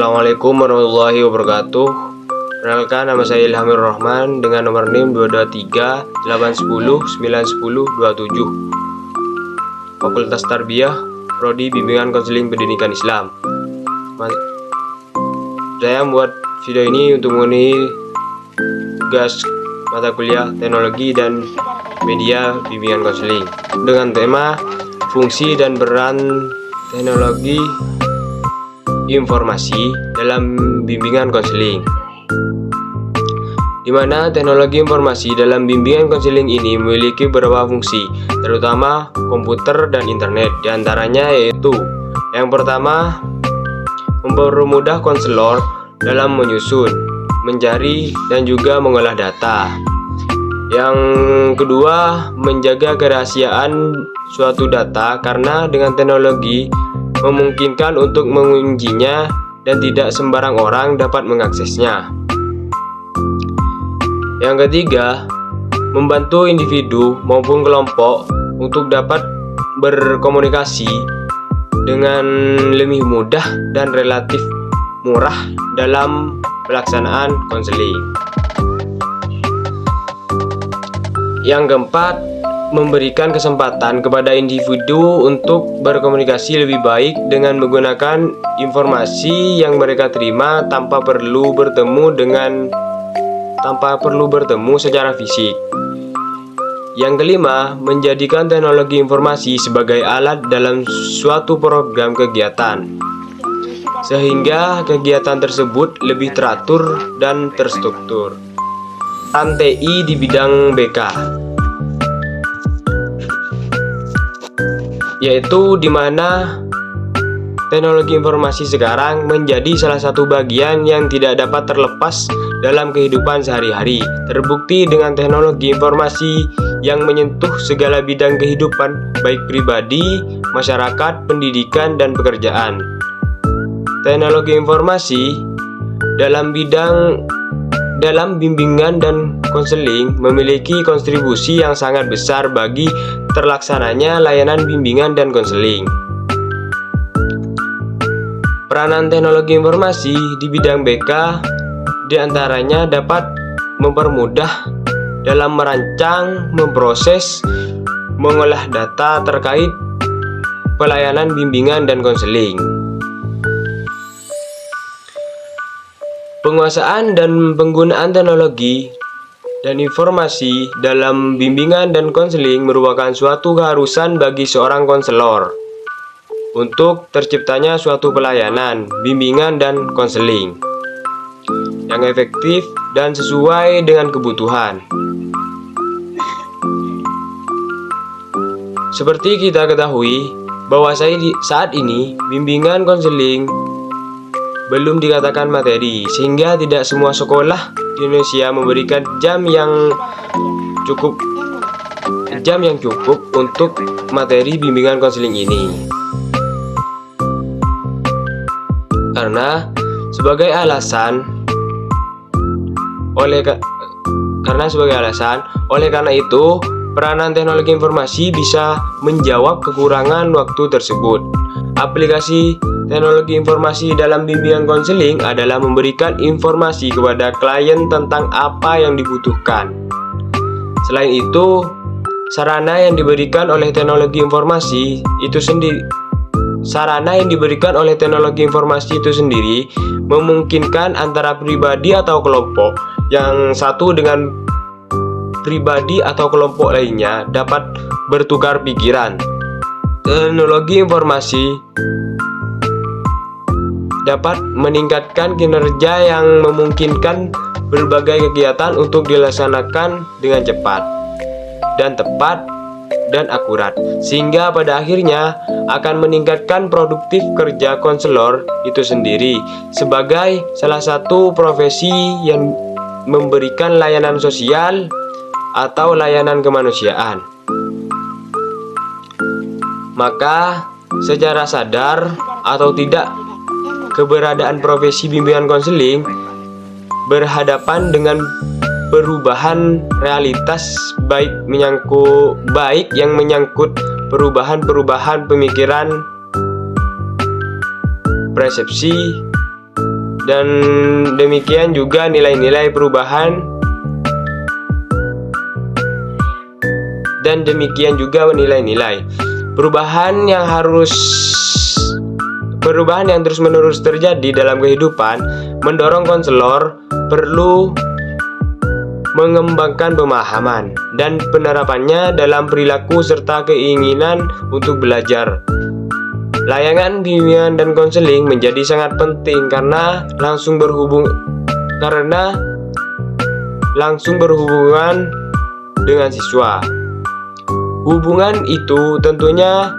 Assalamualaikum warahmatullahi wabarakatuh. Perkenalkan, nama saya Ilhamir Rahman dengan nomor NIM 223 810 910 27. Fakultas Tarbiyah, Prodi Bimbingan Konseling Pendidikan Islam. Saya membuat video ini untuk memenuhi tugas mata kuliah Teknologi dan Media Bimbingan Konseling dengan tema fungsi dan peran teknologi informasi dalam bimbingan konseling, di mana teknologi informasi dalam bimbingan konseling ini memiliki beberapa fungsi, terutama komputer dan internet. Di antaranya yaitu yang pertama, mempermudah konselor dalam menyusun, mencari, dan juga mengolah data. Yang kedua, menjaga kerahasiaan suatu data karena dengan teknologi memungkinkan untuk mengunggihnya dan tidak sembarang orang dapat mengaksesnya. Yang ketiga, membantu individu maupun kelompok untuk dapat berkomunikasi dengan lebih mudah dan relatif murah dalam pelaksanaan konseling. Yang keempat, memberikan kesempatan kepada individu untuk berkomunikasi lebih baik dengan menggunakan informasi yang mereka terima tanpa perlu bertemu secara fisik. Yang kelima, menjadikan teknologi informasi sebagai alat dalam suatu program kegiatan, sehingga kegiatan tersebut lebih teratur dan terstruktur. Peran TI di bidang BK, yaitu di mana teknologi informasi sekarang menjadi salah satu bagian yang tidak dapat terlepas dalam kehidupan sehari-hari. Terbukti dengan teknologi informasi yang menyentuh segala bidang kehidupan, baik pribadi, masyarakat, pendidikan, dan pekerjaan. Teknologi informasi dalam bimbingan dan konseling memiliki kontribusi yang sangat besar bagi terlaksananya layanan bimbingan dan konseling. Peranan teknologi informasi di bidang BK diantaranya dapat mempermudah dalam merancang, memproses, mengolah data terkait pelayanan bimbingan dan konseling. Penguasaan dan penggunaan teknologi dan informasi dalam bimbingan dan konseling merupakan suatu keharusan bagi seorang konselor untuk terciptanya suatu pelayanan bimbingan dan konseling yang efektif dan sesuai dengan kebutuhan. Seperti kita ketahui bahwa saat ini bimbingan konseling belum dikatakan materi, sehingga tidak semua sekolah di Indonesia memberikan jam yang cukup untuk materi bimbingan konseling ini. Karena itu peranan teknologi informasi bisa menjawab kekurangan waktu tersebut. Aplikasi teknologi informasi dalam bimbingan konseling adalah memberikan informasi kepada klien tentang apa yang dibutuhkan. Selain itu, sarana yang diberikan oleh teknologi informasi itu sendiri memungkinkan antara pribadi atau kelompok yang satu dengan pribadi atau kelompok lainnya dapat bertukar pikiran. Teknologi informasi dapat meningkatkan kinerja yang memungkinkan berbagai kegiatan untuk dilaksanakan dengan cepat dan tepat dan akurat, sehingga pada akhirnya akan meningkatkan produktif kerja konselor itu sendiri sebagai salah satu profesi yang memberikan layanan sosial atau layanan kemanusiaan. Maka secara sadar atau tidak, keberadaan profesi bimbingan konseling berhadapan dengan perubahan realitas baik yang menyangkut perubahan pemikiran, persepsi, Dan demikian juga nilai-nilai perubahan perubahan yang terus-menerus terjadi dalam kehidupan mendorong konselor perlu mengembangkan pemahaman dan penerapannya dalam perilaku serta keinginan untuk belajar. Layanan bimbingan dan konseling menjadi sangat penting karena langsung berhubungan dengan siswa. Hubungan itu tentunya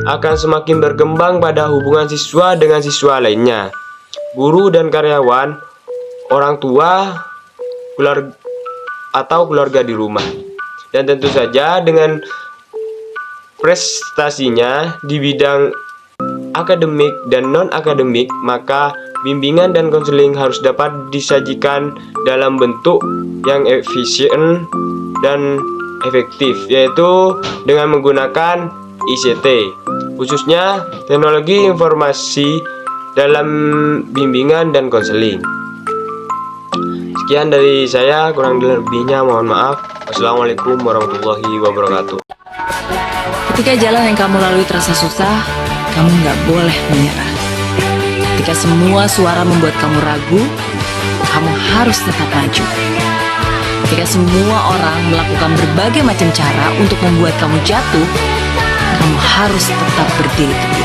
akan semakin berkembang pada hubungan siswa dengan siswa lainnya, guru dan karyawan, orang tua, keluarga di rumah. Dan tentu saja dengan prestasinya di bidang akademik dan non-akademik, maka bimbingan dan konseling harus dapat disajikan dalam bentuk yang efisien dan efektif, yaitu dengan menggunakan ICT, khususnya teknologi informasi dalam bimbingan dan konseling. Sekian dari saya, kurang lebihnya mohon maaf. Wassalamualaikum warahmatullahi wabarakatuh. Ketika jalan yang kamu lalui terasa susah, kamu nggak boleh menyerah. Ketika semua suara membuat kamu ragu, kamu harus tetap maju. Ketika semua orang melakukan berbagai macam cara untuk membuat kamu jatuh, kamu harus tetap berdiri.